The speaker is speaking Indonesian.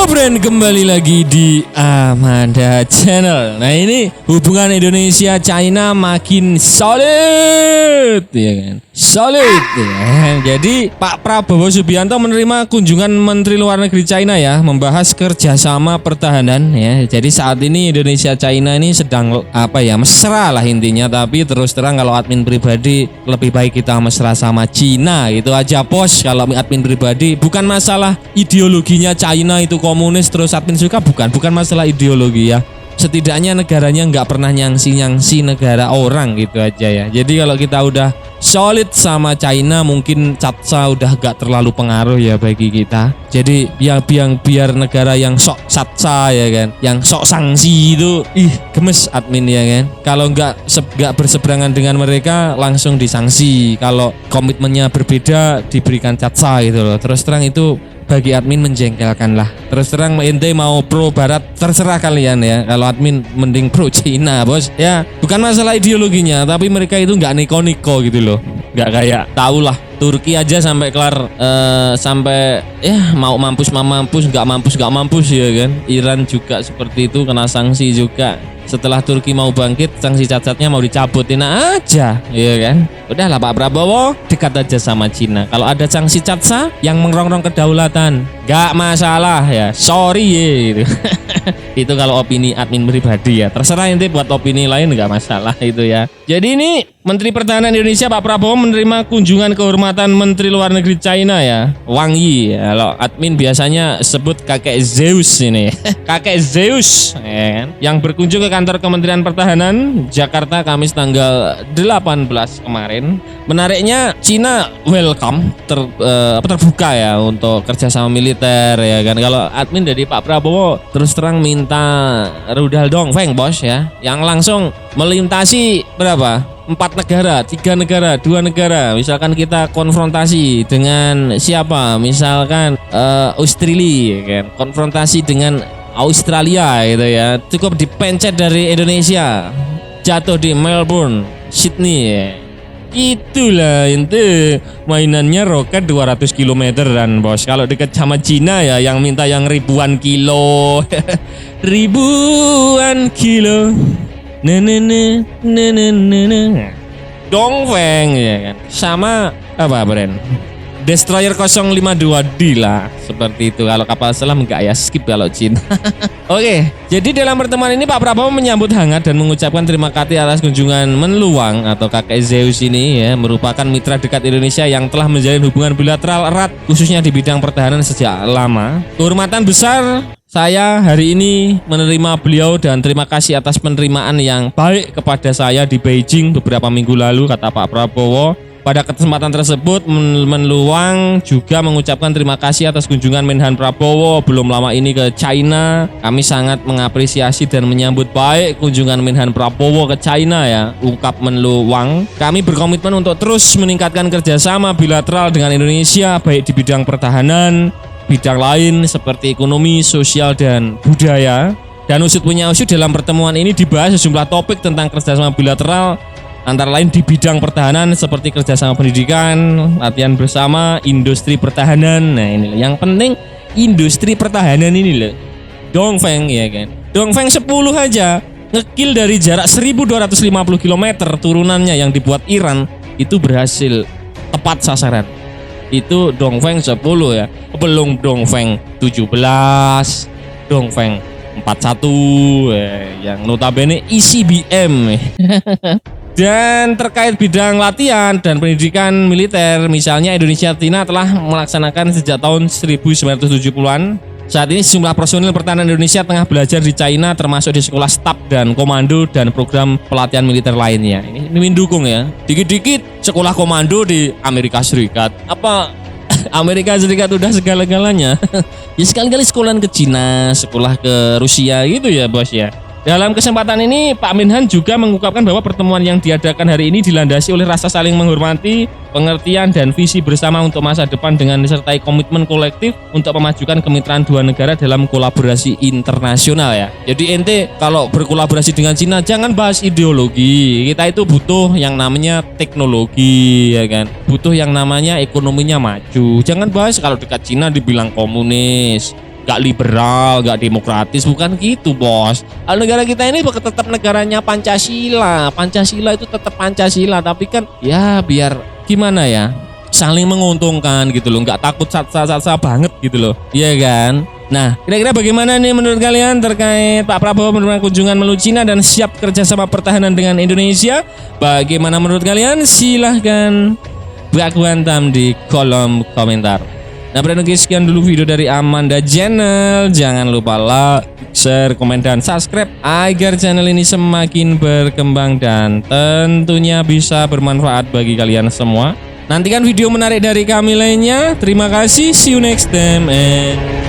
Friend, kembali lagi di Amanda Channel. Nah, ini hubungan Indonesia China makin solid, ya kan? Solid. Ya. Jadi Pak Prabowo Subianto menerima kunjungan Menteri Luar Negeri China ya, membahas kerjasama pertahanan ya. Jadi saat ini Indonesia China ini sedang mesra lah intinya. Tapi terus terang kalau admin pribadi lebih baik kita mesra sama China, itu aja bos. Kalau admin pribadi bukan masalah ideologinya China itu komunis terus admin suka, bukan masalah ideologi ya. Setidaknya negaranya nggak pernah nyangsi negara orang gitu aja ya. Jadi kalau kita udah solid sama China, mungkin CATSA udah gak terlalu pengaruh ya bagi kita. Jadi biar negara yang sok CATSA ya kan, yang sok sanksi itu gemes admin ya kan. Kalau nggak berseberangan dengan mereka langsung disanksi. Kalau komitmennya berbeda diberikan CATSA gitu loh. Terus terang itu bagi admin menjengkelkan lah. Terus terang ente mau pro barat terserah kalian ya. Kalau admin mending pro Cina bos ya. Bukan masalah ideologinya, tapi mereka itu nggak niko-niko gitu loh. Nggak kayak tau lah Turki aja sampai kelar sampai ya mau mampus nggak mampus ya kan. Iran juga seperti itu, kena sanksi juga. Setelah Turki mau bangkit, sanksi cacatnya mau dicabutin aja, ya kan? Udahlah Pak Prabowo, dekat aja sama Cina. Kalau ada sanksi CATSA yang merongrong kedaulatan, gak masalah ya. Sorry ya, gitu. Itu kalau opini admin pribadi ya. Terserah ente buat opini lain gak masalah itu ya. Jadi ini Menteri Pertahanan Indonesia Pak Prabowo menerima kunjungan kehormatan Menteri Luar Negeri China ya, Wang Yi. Kalau admin biasanya sebut kakek Zeus ini. Kakek Zeus ya kan? Yang berkunjung ke kantor Kementerian Pertahanan Jakarta Kamis tanggal 18 kemarin. Menariknya Cina welcome terbuka ya untuk kerjasama militer ya kan. Kalau admin dari Pak Prabowo terus terang minta rudal Dongfeng bos ya, yang langsung melintasi berapa? 4 negara, 3 negara, 2 negara. Misalkan kita konfrontasi dengan siapa? Misalkan Australia kan, konfrontasi dengan Australia gitu ya. Cukup dipencet dari Indonesia, jatuh di Melbourne, Sydney ya. Itulah itu mainannya roket 200 kilometeran bos. Kalau dekat sama Cina ya yang minta yang ribuan kilo. Ribuan kilo. Dongfeng ya kan. Sama apa brand? Destroyer 052D lah, seperti itu. Kalau kapal selam enggak ya, skip kalau Cina. Oke, jadi dalam pertemuan ini Pak Prabowo menyambut hangat dan mengucapkan terima kasih atas kunjungan Menluang atau kakek Zeus ini ya, merupakan mitra dekat Indonesia yang telah menjalin hubungan bilateral erat khususnya di bidang pertahanan sejak lama. Kehormatan besar saya hari ini menerima beliau dan terima kasih atas penerimaan yang baik kepada saya di Beijing beberapa minggu lalu, kata Pak Prabowo. Pada kesempatan tersebut, Menluang juga mengucapkan terima kasih atas kunjungan Menhan Prabowo belum lama ini ke China. Kami sangat mengapresiasi dan menyambut baik kunjungan Menhan Prabowo ke China ya, ungkap Menluang. Kami berkomitmen untuk terus meningkatkan kerjasama bilateral dengan Indonesia, baik di bidang pertahanan, bidang lain seperti ekonomi, sosial, dan budaya. Dan usut punya usut dalam pertemuan ini dibahas sejumlah topik tentang kerjasama bilateral, antara lain di bidang pertahanan seperti kerjasama pendidikan, latihan bersama, industri pertahanan. Nah ini yang penting industri pertahanan ini loh. Dongfeng ya kan. Dongfeng 10 aja ngekill dari jarak 1250 km turunannya yang dibuat Iran itu berhasil tepat sasaran. Itu Dongfeng 10 ya. Belum Dongfeng 17, Dongfeng 41 yang notabene ICBM. Dan terkait bidang latihan dan pendidikan militer, misalnya Indonesia China telah melaksanakan sejak tahun 1970-an. Saat ini sejumlah personil pertahanan Indonesia tengah belajar di China, termasuk di sekolah staf dan komando dan program pelatihan militer lainnya. Ini mendukung ya. Dikit-dikit sekolah komando di Amerika Serikat. Apa Amerika Serikat udah segala-galanya? Ya sekali-kali sekolahan ke Cina, sekolah ke Rusia gitu ya bos ya. Dalam kesempatan ini, Pak Menhan juga mengungkapkan bahwa pertemuan yang diadakan hari ini dilandasi oleh rasa saling menghormati, pengertian, dan visi bersama untuk masa depan dengan disertai komitmen kolektif untuk memajukan kemitraan dua negara dalam kolaborasi internasional ya. Jadi ente kalau berkolaborasi dengan Cina jangan bahas ideologi. Kita itu butuh yang namanya teknologi ya kan. Butuh yang namanya ekonominya maju. Jangan bahas kalau dekat Cina dibilang komunis. gak liberal, gak demokratis, bukan gitu bos. Negara kita ini tetap negaranya Pancasila. Pancasila itu tetap Pancasila, tapi kan ya biar gimana ya, saling menguntungkan gitu loh, nggak takut satsa banget gitu loh, iya kan? Nah, kira-kira bagaimana nih menurut kalian terkait Pak Prabowo menerima kunjungan menuju Cina dan siap kerjasama pertahanan dengan Indonesia? Bagaimana menurut kalian? Silahkan baku hantam di kolom komentar. Nah, berarti sekian dulu video dari Amanda Channel. Jangan lupa like, share, komen, dan subscribe agar channel ini semakin berkembang dan tentunya bisa bermanfaat bagi kalian semua. Nantikan video menarik dari kami lainnya. Terima kasih. See you next time and